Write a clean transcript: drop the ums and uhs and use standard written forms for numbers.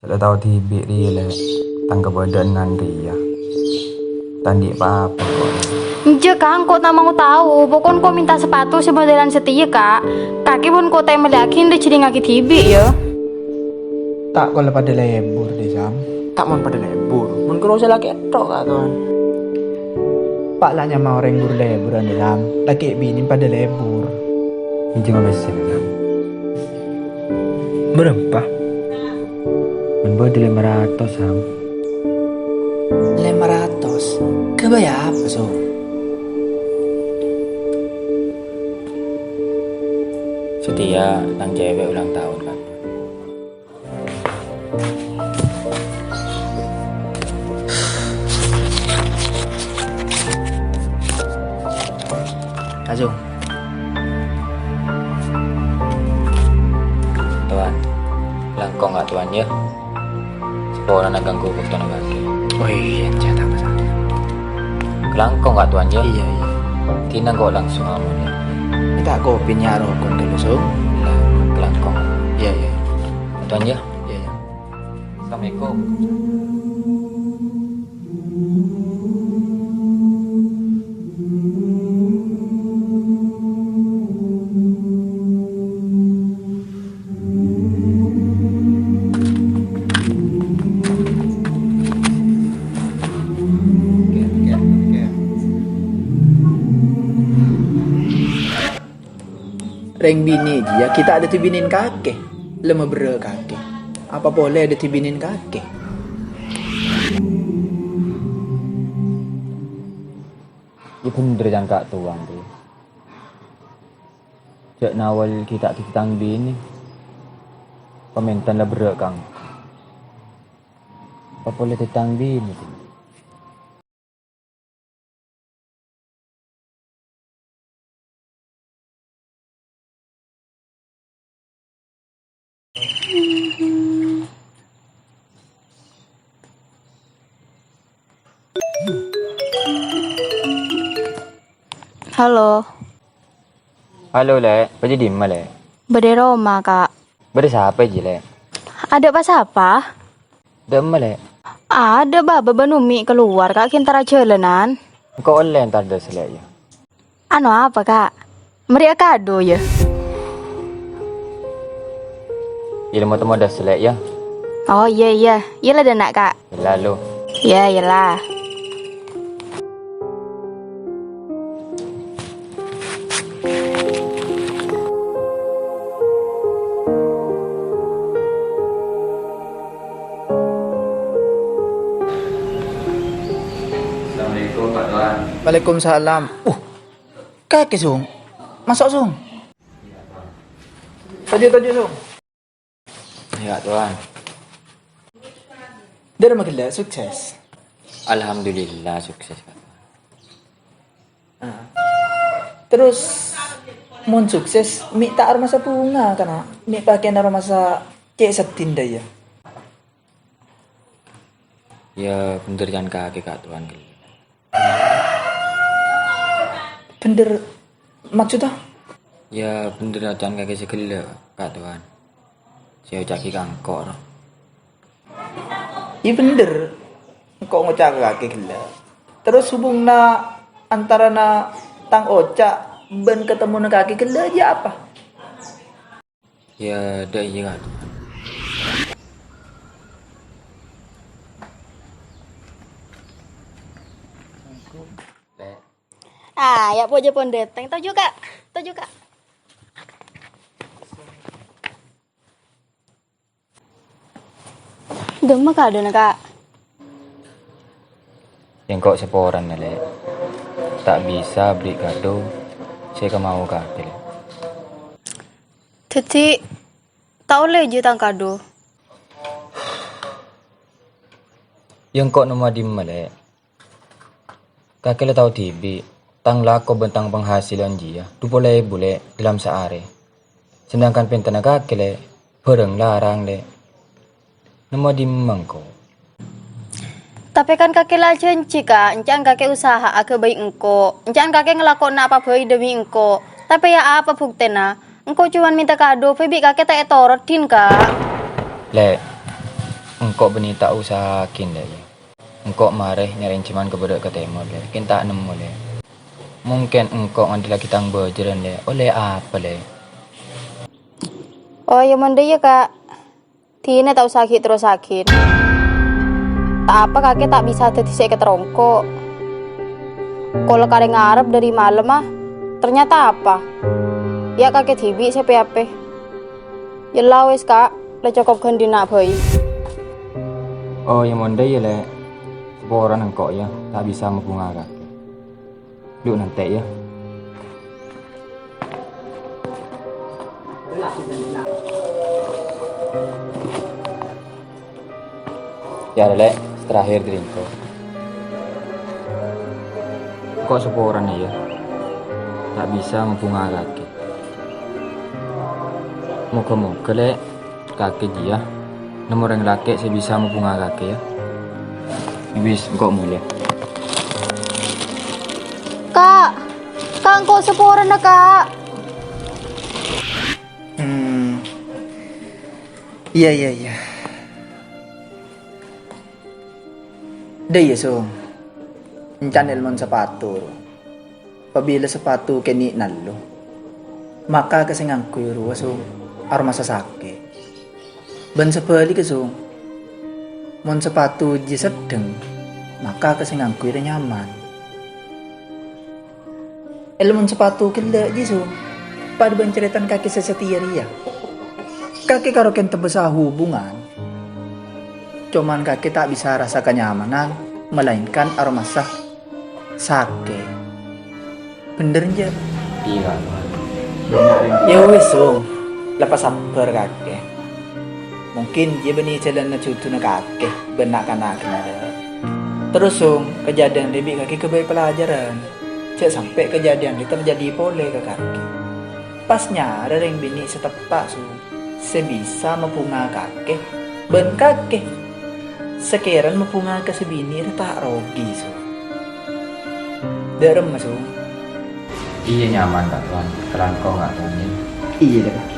Kalau tahu tibi rile tangga badan dia. Tandi apa kok. Iya kang, kok tak mau tahu. Pokoknya kok minta sepatu semodelan setia kak. Kaki pun kok tak melihakin deh jadi ngaki tibi ya. Tak kalau pada lebur deh Sam. Tak mau pada lebur. Mun kena usah lagi etok kak tuan. Pak lah nyama orang buru leburan deh Sam. Laki bini pada lebur. Ini cuma mesin kan. Berapa? Menbuat 500 Sam. 500. Kebayar apa so? Setia tang cewek ulang tahun kan. Azung. Tuan, langkong nggak tuan ya? Sekolah nak ganggu waktu nak kaki. Oh iya, tak masalah. Langkong nggak tuan ya? Iya. Tina kok langsung amun ya. Kita kopi nyaro kon dulu so. Lah, langkong. Iya. Tuan ya? Iya. Assalamualaikum. Reng bini dia, kita ada tibinin kakek. Lemah bere kakek. Apa boleh ada tibinin kakek? Ya bener jangan kak tuan tu. Cek nawal kita titang bini. Komentan lah berak kang. Apa boleh titang bini tu? Halo, Halo le, pergi di mana le? bade Roma kak. Beri siapa je le? Ada pas apa? Dem le. Ada baba banumi keluar kak kintara jalanan. Kau online tak ada selek ya. Anu apa kak? Meriah kado ya? Ilmu temu ada selek ya. Oh iya, iyalah dan nak kak. Lalu. Ya iyalah. Assalamualaikum Pak Tuan. Waalaikumsalam. Kakek sung. Masuk sung. Taju sung. Ya Tuan. Dari makin sukses. Alhamdulillah sukses Pak. Terus mun sukses, mi tak arma sa bunga kana. Mi pakai naro masa cek setinda ya. Ya bener jangan kaki Kak Tuan. Bener maksudnya? Ya bener jangan kaki segala Kak Tuan. Saya caki kangkor. Iya bener. Kok ngocak kaki gila. Terus hubung na antara na tang oca ben ketemu na kaki gila aja apa? Ya dah iya Kak Tuan. Ya po pon deteng. Tahu juga. Demak kado na kak. Yang kok seporan le. Tak bisa beli kado. Saya ke mau kaki le. Jadi tahu le jutang kado. Yang kok nama di le. Kaki le tahu tibi. Tang lako bentang penghasilan dia. 20,000 le dalam sehari. Sedangkan pentana kaki le. Pereng larang le. Nama di mangko. Tapi kan kakek lah janji kak, encan kakek usaha ke baik engko, encan kakek ngelakon apa baik demi engko. Tapi ya apa buktena? Engko cuman minta kado, Febi kakek tak etorotin kak. Le, engkau beni tak usahakin deh. Engkau marah nyari cuman kepada ketemu deh. Kita nemu deh. Mungkin engkau nanti lagi tang berjalan deh. Oleh apa deh? Oh ya mende ya kak. Tina tahu sakit terus sakit. Tak apa kakek tak bisa tetisik ke terongko. Kalau kare ngarep dari malam ternyata apa? Ya kakek tibi CPAP. Ya lawes kak, le cukup ganti nak bayi. Oh yang mondai ya le. Seorang engkau ya tak bisa membunga kaki. Duk nanti ya. Ya le, terakhir dari engkau. Kok seorang ya tak bisa membunga kaki. Moga-moga le kaki dia nomor yang laki saya bisa membunga kaki ya. Habis engkau mulai. Kak, engkau seporan dah kak. Iya. Dah ya song. Encan ilmon sepatu. Apabila sepatu kini nalo, maka kesengang kuiru so aroma sasake. Ben sepeli kesung. Mon sepatu ji sedeng, maka kesengang kuiru nyaman. Ilmon sepatu kila ji so. Pada benceritan kaki sesetia ria. Kaki karo kente besar hubungan. Cuman kaki tak bisa rasa kenyamanan, melainkan aroma sake. Bener aja. Iya. Ya wis so, lepas sabar kaki. Mungkin dia beni jalan na cucu na kaki, benak kanak kena. Terus kejadian lebih kaki kebaik pelajaran. Cek sampai kejadian itu terjadi boleh ke kaki. Pasnya ada yang bini setepak sebisa mempunga kaki, ben kaki. Sekiran mempunga ke sebini tak rogi Derem Iya nyaman kak tuan, terang kau nggak tuan. Iya dah.